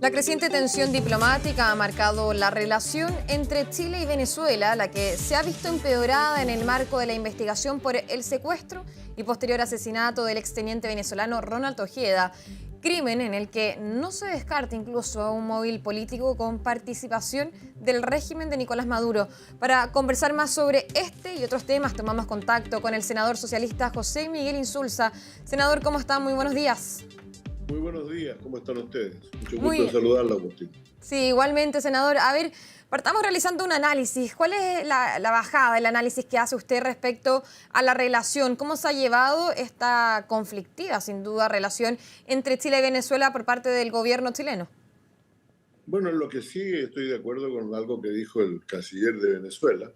La creciente tensión diplomática ha marcado la relación entre Chile y Venezuela, la que se ha visto empeorada en el marco de la investigación por el secuestro y posterior asesinato del exteniente venezolano Ronald Ojeda, crimen en el que no se descarta incluso un móvil político con participación del régimen de Nicolás Maduro. Para conversar más sobre este y otros temas, tomamos contacto con el senador socialista José Miguel Insulza. Senador, ¿cómo está? Muy buenos días. Muy buenos días, ¿cómo están ustedes? Mucho Muy gusto de saludarla, Agustín. Sí, igualmente, senador. A ver, partamos realizando un análisis. ¿Cuál es la bajada, el análisis que hace usted respecto a la relación? ¿Cómo se ha llevado esta conflictiva, sin duda, relación entre Chile y Venezuela por parte del gobierno chileno? Bueno, en lo que sí estoy de acuerdo con algo que dijo el canciller de Venezuela,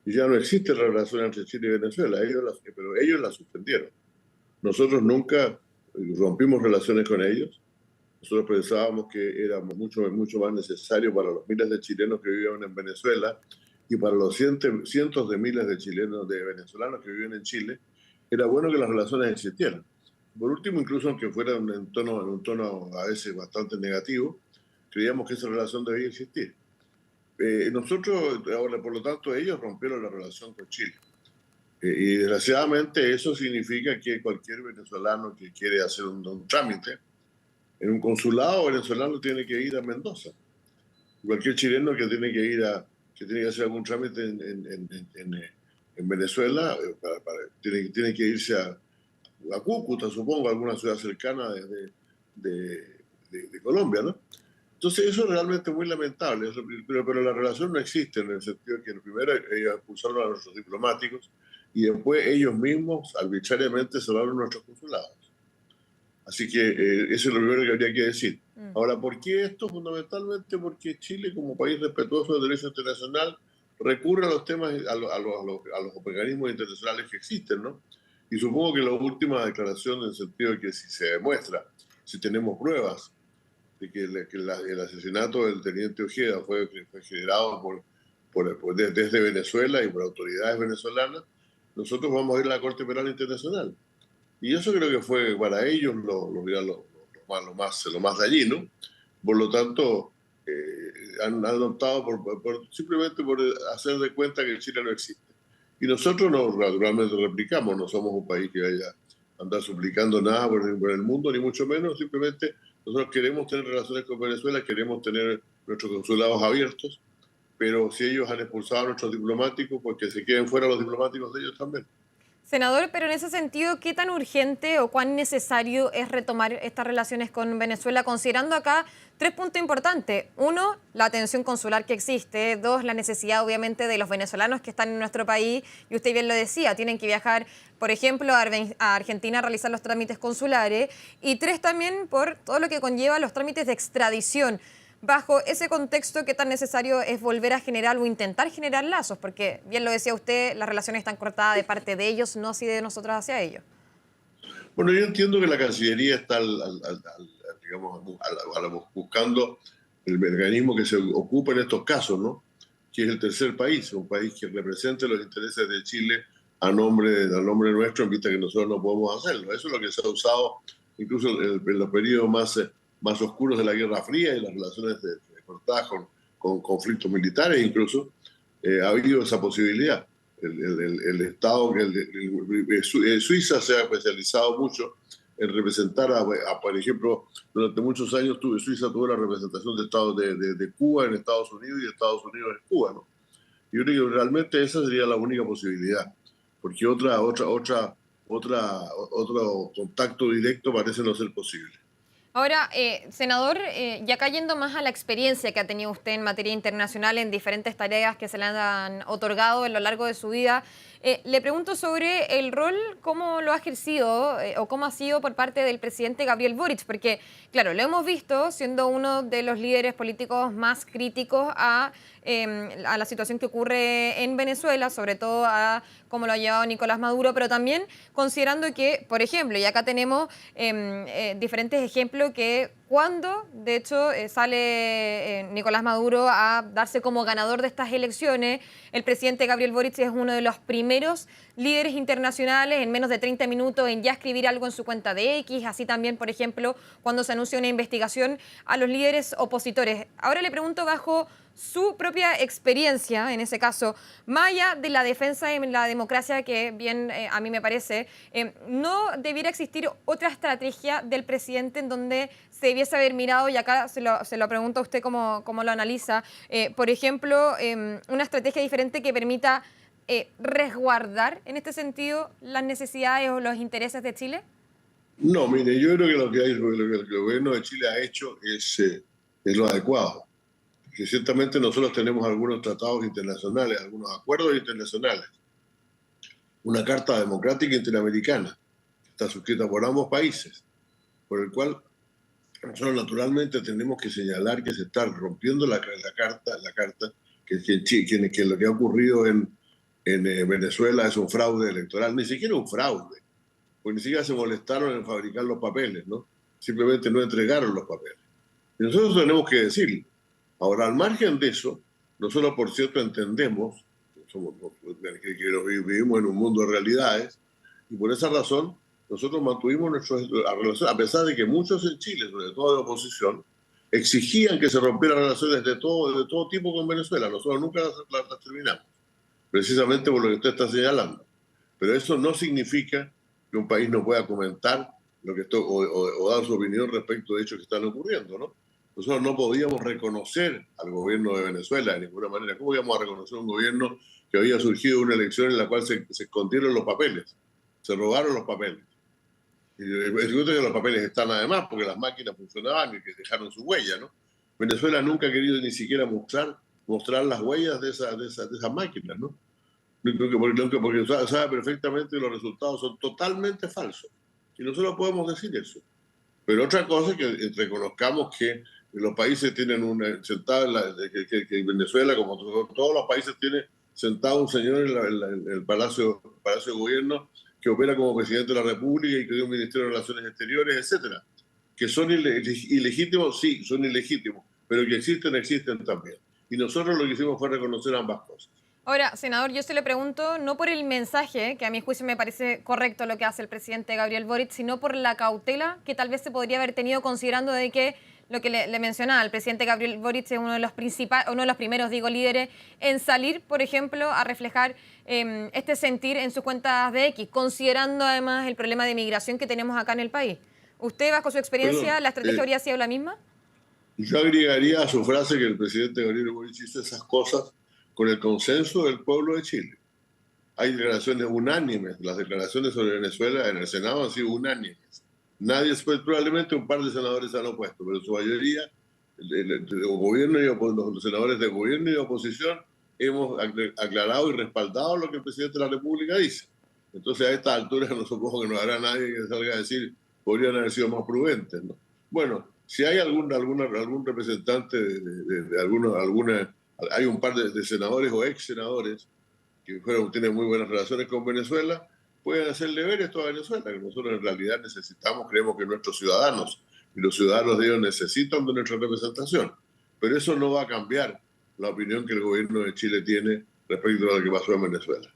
y ya no existe la relación entre Chile y Venezuela, pero ellos la suspendieron. Nosotros nunca rompimos relaciones con ellos. Nosotros pensábamos que era mucho más necesario para los miles de chilenos que vivían en Venezuela y para los cientos de miles de chilenos, de venezolanos que viven en Chile, era bueno que las relaciones existieran. Por último, incluso aunque fuera en un tono a veces bastante negativo, creíamos que esa relación debía existir. Nosotros, ahora, por lo tanto, ellos rompieron la relación con Chile. Y desgraciadamente eso significa que cualquier venezolano que quiere hacer un trámite en un consulado venezolano tiene que ir a Mendoza. Cualquier chileno que tiene que hacer algún trámite en Venezuela, tiene que irse a Cúcuta, supongo, a alguna ciudad cercana de Colombia, ¿no? Entonces eso es realmente muy lamentable, pero la relación no existe en el sentido de que primero ellos expulsaron a nuestros diplomáticos y después ellos mismos arbitrariamente cerraron nuestros consulados. Así que eso es lo primero que habría que decir. Ahora, ¿por qué esto? Fundamentalmente porque Chile, como país respetuoso del derecho internacional, recurre a los temas, a los organismos internacionales que existen, ¿no? Y supongo que la última declaración en el sentido de que si se demuestra, si tenemos pruebas de que el asesinato del teniente Ojeda fue generado desde Venezuela y por autoridades venezolanas, nosotros vamos a ir a la Corte Penal Internacional. Y eso creo que fue para ellos lo más dañino. Por lo tanto, han optado simplemente por hacer de cuenta que Chile no existe. Y nosotros naturalmente replicamos, no somos un país que vaya a andar suplicando nada por el mundo, ni mucho menos, simplemente nosotros queremos tener relaciones con Venezuela, queremos tener nuestros consulados abiertos, pero si ellos han expulsado a nuestros diplomáticos, pues que se queden fuera los diplomáticos de ellos también. Senador, pero en ese sentido, ¿qué tan urgente o cuán necesario es retomar estas relaciones con Venezuela, considerando acá tres puntos importantes? Uno, la atención consular que existe. Dos, la necesidad, obviamente, de los venezolanos que están en nuestro país. Y usted bien lo decía, tienen que viajar, por ejemplo, a Argentina a realizar los trámites consulares. Y tres, también por todo lo que conlleva los trámites de extradición. Bajo ese contexto, ¿qué tan necesario es volver a generar o intentar generar lazos? Porque, bien lo decía usted, las relaciones están cortadas de parte de ellos, no así de nosotros hacia ellos. Bueno, yo entiendo que la Cancillería está buscando el mecanismo que se ocupa en estos casos, ¿no? Que es el tercer país, un país que represente los intereses de Chile a nombre nuestro, en vista que nosotros no podemos hacerlo. Eso es lo que se ha usado incluso en los periodos más oscuros de la Guerra Fría y las relaciones cortadas con conflictos militares incluso. Ha habido esa posibilidad. El Estado, Suiza se ha especializado mucho en representar, por ejemplo, durante muchos años Suiza tuvo la representación de Estados de Cuba en Estados Unidos y Estados Unidos en Cuba, ¿no? Yo creo que realmente esa sería la única posibilidad, porque otro contacto directo parece no ser posible. Ahora, senador, ya cayendo más a la experiencia que ha tenido usted en materia internacional en diferentes tareas que se le han otorgado a lo largo de su vida, le pregunto sobre el rol, cómo lo ha ejercido o cómo ha sido por parte del presidente Gabriel Boric, porque, claro, lo hemos visto siendo uno de los líderes políticos más críticos a la situación que ocurre en Venezuela, sobre todo a cómo lo ha llevado Nicolás Maduro, pero también considerando que, por ejemplo, y acá tenemos diferentes ejemplos que cuando, de hecho, sale Nicolás Maduro a darse como ganador de estas elecciones. El presidente Gabriel Boric es uno de los primeros líderes internacionales en menos de 30 minutos en ya escribir algo en su cuenta de X, así también, por ejemplo, cuando se anuncia una investigación a los líderes opositores. Ahora le pregunto, bajo su propia experiencia, en ese caso, más allá de la defensa de la democracia, que bien a mí me parece, ¿no debiera existir otra estrategia del presidente en donde se debiese haber mirado, y acá se lo pregunto a usted cómo lo analiza, por ejemplo, una estrategia diferente que permita resguardar en este sentido las necesidades o los intereses de Chile? No, mire, yo creo que lo que el gobierno de Chile ha hecho es lo adecuado. Que ciertamente nosotros tenemos algunos tratados internacionales, algunos acuerdos internacionales, una Carta Democrática Interamericana, que está suscrita por ambos países, por el cual nosotros naturalmente tenemos que señalar que se está rompiendo la carta, que lo que ha ocurrido en Venezuela es un fraude electoral, ni siquiera un fraude, porque ni siquiera se molestaron en fabricar los papeles, ¿no? Simplemente no entregaron los papeles. Y nosotros tenemos que decirlo. Ahora, al margen de eso, nosotros, por cierto, entendemos que vivimos en un mundo de realidades, y por esa razón nosotros mantuvimos nuestra relación, a pesar de que muchos en Chile, sobre todo de oposición, exigían que se rompieran relaciones de todo tipo con Venezuela. Nosotros nunca las terminamos, precisamente por lo que usted está señalando. Pero eso no significa que un país no pueda comentar o dar su opinión respecto de hechos que están ocurriendo, ¿no? Nosotros no podíamos reconocer al gobierno de Venezuela de ninguna manera. ¿Cómo íbamos a reconocer un gobierno que había surgido de una elección en la cual se escondieron los papeles? Se robaron los papeles. Y es cierto que los papeles están además porque las máquinas funcionaban y que dejaron su huella, ¿no? Venezuela nunca ha querido ni siquiera mostrar las huellas de esas máquinas, ¿no? Porque sabe perfectamente que los resultados son totalmente falsos. Y nosotros podemos decir eso. Pero otra cosa es que reconozcamos que los países tienen que Venezuela, como todos los países, tiene sentado un señor en el Palacio de Gobierno que opera como presidente de la República y que tiene un Ministerio de Relaciones Exteriores, etcétera. Que son ilegítimos, sí, son ilegítimos, pero que existen también. Y nosotros lo que hicimos fue reconocer ambas cosas. Ahora, senador, yo se le pregunto no por el mensaje, que a mi juicio me parece correcto lo que hace el presidente Gabriel Boric, sino por la cautela que tal vez se podría haber tenido considerando de que lo que le mencionaba, el presidente Gabriel Boric es uno de los primeros, líderes en salir, por ejemplo, a reflejar este sentir en sus cuentas de X, considerando además el problema de migración que tenemos acá en el país. ¿Usted, bajo su experiencia, la estrategia habría sido la misma? Yo agregaría a su frase que el presidente Gabriel Boric hizo esas cosas con el consenso del pueblo de Chile. Hay declaraciones unánimes, las declaraciones sobre Venezuela en el Senado han sido unánimes. Probablemente un par de senadores se han opuesto, pero su mayoría, los senadores de gobierno y de oposición, hemos aclarado y respaldado lo que el presidente de la República dice. Entonces, a esta altura no supongo que no habrá nadie que salga a decir podrían haber sido más prudentes, ¿no? Bueno, si hay algún representante hay un par de senadores o ex senadores que tienen muy buenas relaciones con Venezuela, pueden hacerle ver esto a Venezuela, que nosotros en realidad creemos que nuestros ciudadanos y los ciudadanos de ellos necesitan de nuestra representación. Pero eso no va a cambiar la opinión que el gobierno de Chile tiene respecto a lo que pasó en Venezuela.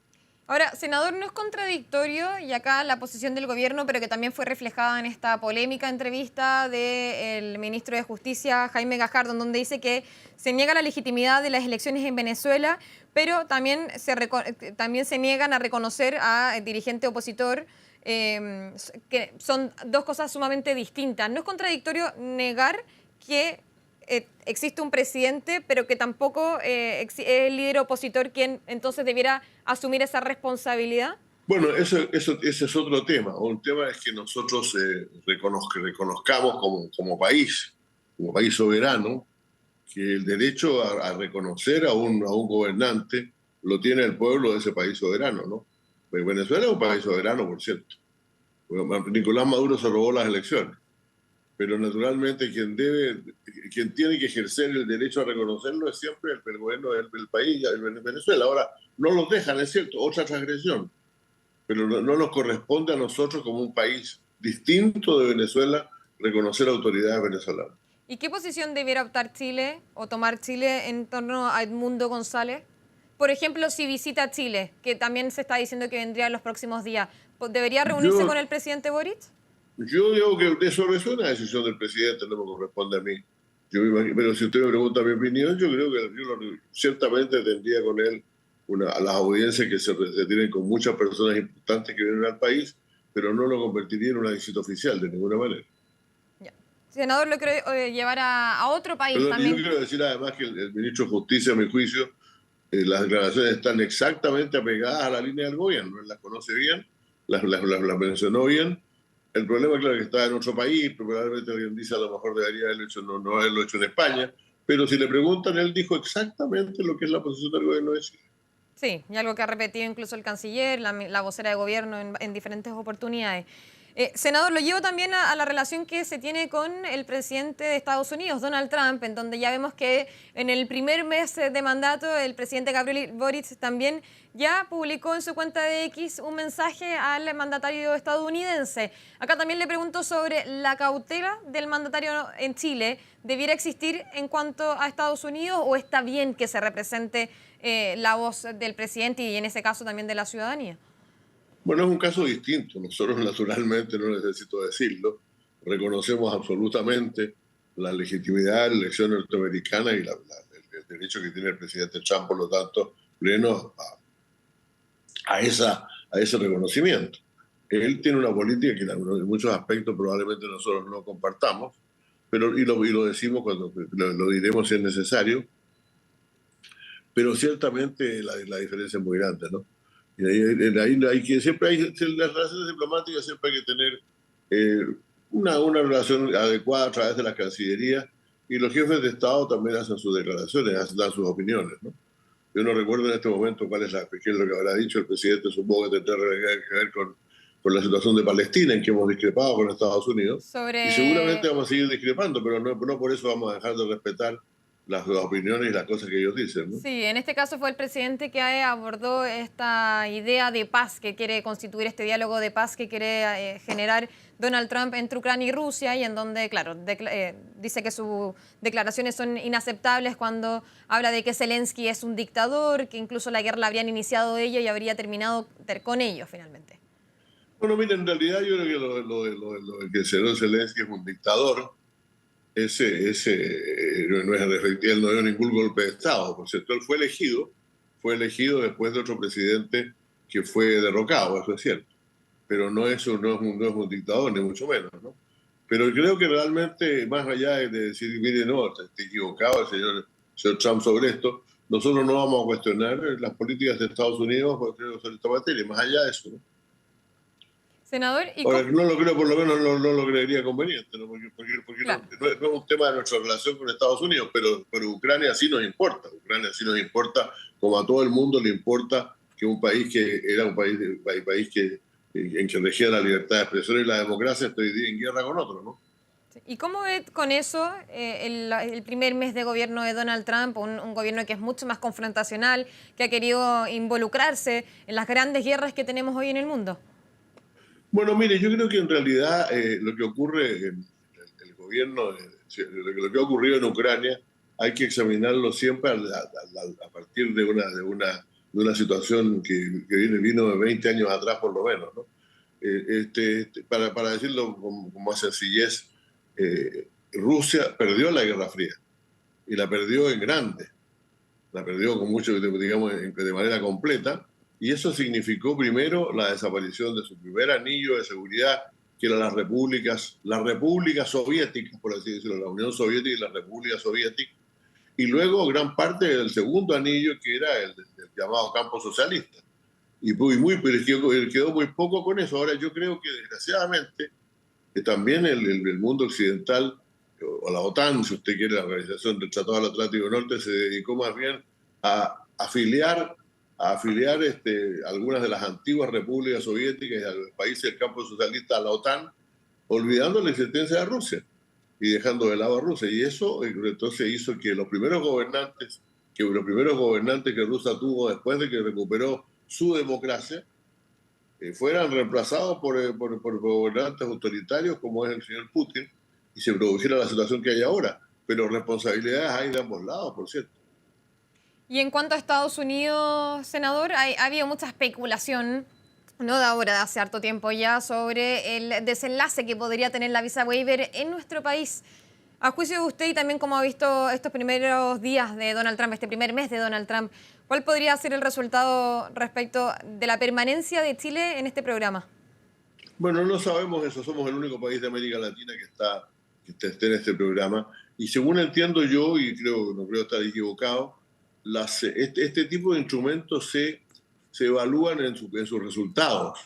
Ahora, senador, ¿no es contradictorio, y acá la posición del gobierno, pero que también fue reflejada en esta polémica entrevista del ministro de Justicia, Jaime Gajardo, donde dice que se niega la legitimidad de las elecciones en Venezuela, pero también se niegan a reconocer a dirigente opositor, que son dos cosas sumamente distintas? ¿No es contradictorio negar que existe un presidente, pero que tampoco es el líder opositor quien entonces debiera asumir esa responsabilidad? Bueno, ese es otro tema. Un tema es que nosotros reconozcamos como país soberano, que el derecho a reconocer a un gobernante lo tiene el pueblo de ese país soberano, ¿no? Pues Venezuela es un país soberano, por cierto. Nicolás Maduro se robó las elecciones, pero naturalmente quien tiene que ejercer el derecho a reconocerlo es siempre el gobierno del país, Venezuela. Ahora, no los dejan, es cierto, otra transgresión, pero no nos corresponde a nosotros como un país distinto de Venezuela reconocer autoridades venezolanas. ¿Y qué posición debiera optar Chile o tomar Chile en torno a Edmundo González? Por ejemplo, si visita Chile, que también se está diciendo que vendría en los próximos días, ¿debería reunirse con Yo, el presidente Boric? yo digo que eso es una decisión del presidente, no me corresponde a mí. Yo me imagino, pero si usted me pregunta mi opinión, yo creo que ciertamente tendría con él a las audiencias que se tienen con muchas personas importantes que vienen al país, pero no lo convertiría en una visita oficial de ninguna manera. Ya. Senador, lo quiero llevar a otro país Perdón, y yo también. quiero decir además que el ministro de Justicia, a mi juicio, las declaraciones están exactamente apegadas a la línea del gobierno. Él las conoce bien, las mencionó bien. El problema, claro, que está en otro país, probablemente alguien dice a lo mejor debería haberlo hecho, no haberlo hecho en España, pero si le preguntan, él dijo exactamente lo que es la posición del gobierno de Chile. Sí, y algo que ha repetido incluso el canciller, la vocera de gobierno en diferentes oportunidades. Senador, lo llevo también a la relación que se tiene con el presidente de Estados Unidos, Donald Trump, en donde ya vemos que en el primer mes de mandato el presidente Gabriel Boric también ya publicó en su cuenta de X un mensaje al mandatario estadounidense. Acá también le pregunto sobre la cautela del mandatario en Chile. ¿Debiera existir en cuanto a Estados Unidos o está bien que se represente la voz del presidente y en ese caso también de la ciudadanía? Bueno, es un caso distinto. Nosotros, naturalmente, no necesito decirlo, reconocemos absolutamente la legitimidad de la elección norteamericana y el derecho que tiene el presidente Trump, por lo tanto, pleno a ese reconocimiento. Él tiene una política que en muchos aspectos probablemente nosotros no compartamos, pero y lo decimos cuando lo diremos si es necesario, pero ciertamente la diferencia es muy grande, ¿no? Y hay que, siempre hay, en las relaciones diplomáticas siempre hay que tener una relación adecuada a través de la Cancillería, y los jefes de Estado también hacen sus declaraciones, dan sus opiniones, ¿no? Yo no recuerdo en este momento qué es lo que habrá dicho el presidente, supongo que tendrá que ver con la situación de Palestina, en que hemos discrepado con Estados Unidos, y seguramente Sobre vamos a seguir discrepando, pero no por eso vamos a dejar de respetar las opiniones y las cosas que ellos dicen, ¿no? Sí, en este caso fue el presidente que abordó esta idea de paz que quiere constituir, este diálogo de paz que quiere generar Donald Trump entre Ucrania y Rusia, y en donde, claro, dice que sus declaraciones son inaceptables cuando habla de que Zelensky es un dictador, que incluso la guerra la habrían iniciado ellos y habría terminado con ellos finalmente. Bueno, mira, en realidad yo creo que lo de que el señor Zelensky es un dictador, no es él no dio ningún golpe de Estado. Por cierto, él fue elegido después de otro presidente que fue derrocado, eso es cierto. Pero no es un dictador, ni mucho menos, ¿no? Pero creo que realmente, más allá de decir, mire, no, está equivocado el señor Trump sobre esto, nosotros no vamos a cuestionar las políticas de Estados Unidos sobre esta materia, más allá de eso, ¿no? Senador, Ahora, no lo creo, por lo menos no lo creería conveniente, ¿no? Porque claro. no es un tema de nuestra relación con Estados Unidos, pero Ucrania sí nos importa. Ucrania sí nos importa, como a todo el mundo le importa que un país que era un país que, en que regía la libertad de expresión y la democracia esté en guerra con otro, ¿no? ¿Y cómo ve con eso el primer mes de gobierno de Donald Trump, un gobierno que es mucho más confrontacional, que ha querido involucrarse en las grandes guerras que tenemos hoy en el mundo? Bueno, mire, yo creo que en realidad lo que ocurre en el gobierno, lo que ha ocurrido en Ucrania, hay que examinarlo siempre a partir de una situación que vino de 20 años atrás por lo menos, ¿no? Para decirlo con más sencillez, Rusia perdió la Guerra Fría y la perdió en grande, la perdió con mucho, digamos, de manera completa, y eso significó primero la desaparición de su primer anillo de seguridad, que eran las repúblicas soviéticas, por así decirlo, la Unión Soviética y la República Soviética, y luego gran parte del segundo anillo, que era el llamado campo socialista. Pero quedó muy poco con eso. Ahora yo creo que desgraciadamente que también el mundo occidental, o la OTAN, si usted quiere, la Organización del Tratado del Atlántico Norte, se dedicó más bien a afiliar algunas de las antiguas repúblicas soviéticas y a los países del campo socialista a la OTAN, olvidando la existencia de Rusia y dejando de lado a Rusia. Y eso entonces hizo que los primeros gobernantes que Rusia tuvo después de que recuperó su democracia, fueran reemplazados por gobernantes autoritarios como es el señor Putin, y se produjera la situación que hay ahora. Pero responsabilidades hay de ambos lados, por cierto. Y en cuanto a Estados Unidos, senador, ha habido mucha especulación, no de ahora, de hace harto tiempo ya, sobre el desenlace que podría tener la visa waiver en nuestro país. A juicio de usted y también como ha visto estos primeros días de Donald Trump, este primer mes de Donald Trump, ¿cuál podría ser el resultado respecto de la permanencia de Chile en este programa? Bueno, no sabemos eso, somos el único país de América Latina que esté en este programa. Y según entiendo yo, y no creo estar equivocado, este tipo de instrumentos se evalúan en sus resultados.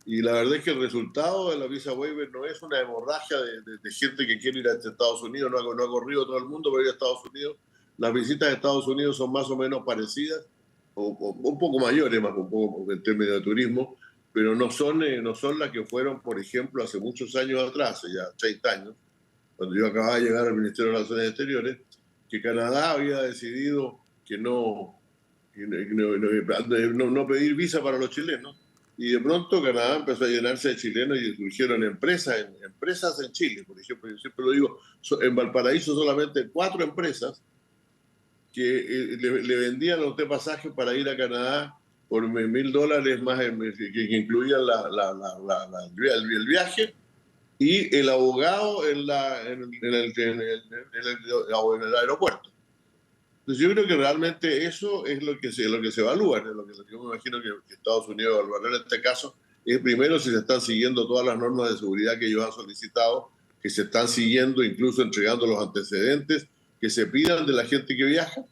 Y la verdad es que el resultado de la visa waiver no es una hemorragia de gente que quiere ir a Estados Unidos, no ha corrido todo el mundo para ir a Estados Unidos. Las visitas a Estados Unidos son más o menos parecidas, o un poco mayores, más un poco en términos de turismo, pero no son las que fueron, por ejemplo, hace muchos años atrás, hace ya 30 años, cuando yo acababa de llegar al Ministerio de Relaciones Exteriores, que Canadá había decidido que no pedir visa para los chilenos. Y de pronto Canadá empezó a llenarse de chilenos y surgieron empresas en Chile. Por ejemplo, yo siempre lo digo, en Valparaíso solamente 4 empresas que le vendían a usted pasajes para ir a Canadá por $1,000 más, que incluían el viaje y el abogado en el aeropuerto. Entonces yo creo que realmente eso es lo que se evalúa, ¿no? Lo que yo me imagino que Estados Unidos evaluará en este caso es primero si se están siguiendo todas las normas de seguridad que ellos han solicitado, que se están siguiendo, incluso entregando los antecedentes que se pidan de la gente que viaja,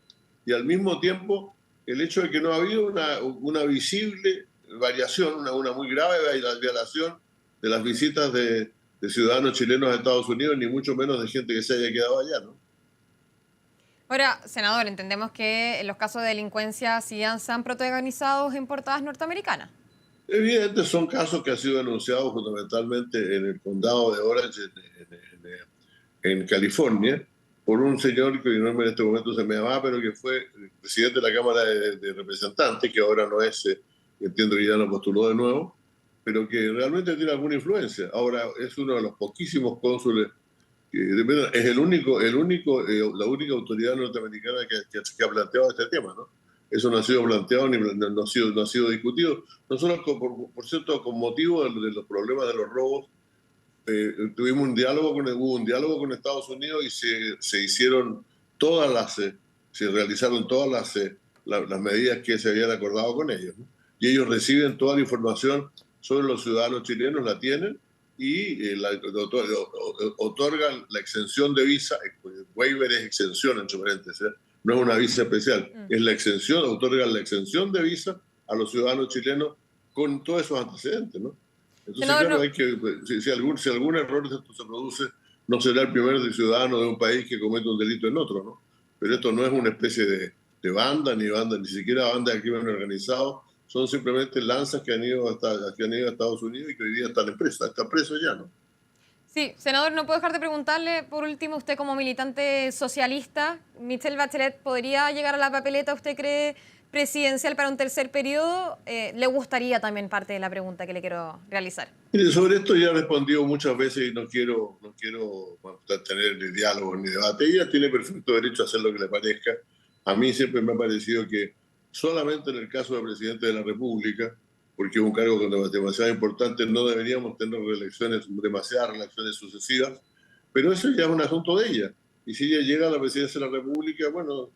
y al mismo tiempo el hecho de que no ha habido una visible variación, una muy grave violación de las visitas de ciudadanos chilenos a Estados Unidos, ni mucho menos de gente que se haya quedado allá, ¿no? Ahora, senador, entendemos que los casos de delincuencia sí se han protagonizado en portadas norteamericanas. Evidente, son casos que han sido anunciados fundamentalmente en el condado de Orange, en California, por un señor que no en este momento se me llama, pero que fue presidente de la Cámara de Representantes, que ahora no es, entiendo que ya lo postuló de nuevo, pero que realmente tiene alguna influencia. Ahora es uno de los poquísimos cónsules, es la única autoridad norteamericana que ha planteado este tema, ¿no? Eso no ha sido planteado ni no ha sido discutido. Nosotros, por cierto, con motivo de los problemas de los robos, hubo un diálogo con Estados Unidos y se realizaron todas las medidas que se habían acordado con ellos, ¿no? Y ellos reciben toda la información sobre los ciudadanos chilenos, la tienen y otorgan la exención de visa. Waiver es exención, entre paréntesis, no es una visa especial, es la exención, otorgan la exención de visa a los ciudadanos chilenos con todos esos antecedentes, ¿no? Entonces, claro, si algún error de esto se produce, no será el primer ciudadano de un país que comete un delito en otro, ¿no? Pero esto no es una especie de banda, ni siquiera banda de crimen organizado, son simplemente lanzas que han ido a Estados Unidos y que hoy día están presos ya, ¿no? Sí, senador, no puedo dejar de preguntarle, por último, usted como militante socialista, ¿Michelle Bachelet podría llegar a la papeleta, usted cree, presidencial para un tercer periodo? Le gustaría también parte de la pregunta que le quiero realizar. Mire, sobre esto ya he respondido muchas veces y no quiero tener ni diálogo ni debate. Ella tiene perfecto derecho a hacer lo que le parezca. A mí siempre me ha parecido que solamente en el caso del presidente de la República, porque es un cargo demasiado importante, no deberíamos tener demasiadas reelecciones sucesivas, pero eso ya es un asunto de ella. Y si ella llega a la presidencia de la República, bueno,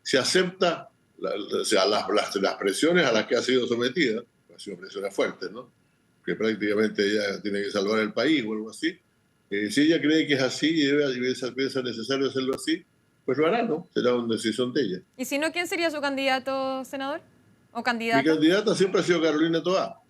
se acepta las presiones a las que ha sido sometida, han sido presiones fuertes, ¿no? Que prácticamente ella tiene que salvar el país o algo así. Si ella cree que es así y piensa necesario hacerlo así, pues lo hará, ¿no? Será una decisión de ella. ¿Y si no, quién sería su candidato, senador? ¿O candidata? Mi candidata siempre ha sido Carolina Toá,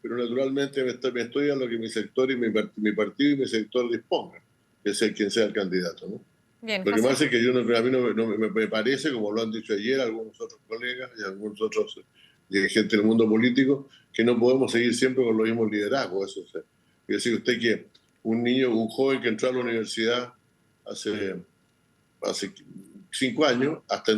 pero naturalmente me estoy a lo que mi sector y mi partido y mi sector dispongan, que sea quien sea el candidato, ¿no? Bien, lo que pasa es que a mí no me parece, como lo han dicho ayer algunos otros colegas y algunos otros dirigentes del mundo político, que no podemos seguir siempre con los mismos liderazgos. Eso, o sea, es decir, usted que un joven que entró a la universidad hace 5 años, hasta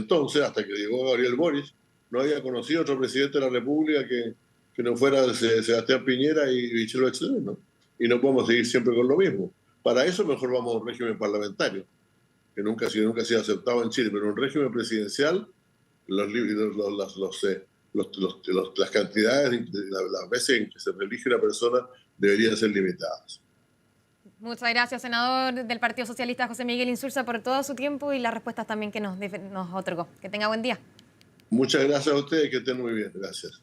que llegó Gabriel Boric, no había conocido otro presidente de la República que no fuera Sebastián Piñera y Michelle Bachelet, ¿no? Y no podemos seguir siempre con lo mismo. Para eso mejor vamos a un régimen parlamentario, nunca ha sido aceptado en Chile, pero un régimen presidencial, las cantidades, las veces en que se reelige una persona deberían ser limitadas. Muchas gracias, senador del Partido Socialista José Miguel Insulza, por todo su tiempo y las respuestas también que nos otorgó. Que tenga buen día. Muchas gracias a ustedes, que estén muy bien. Gracias.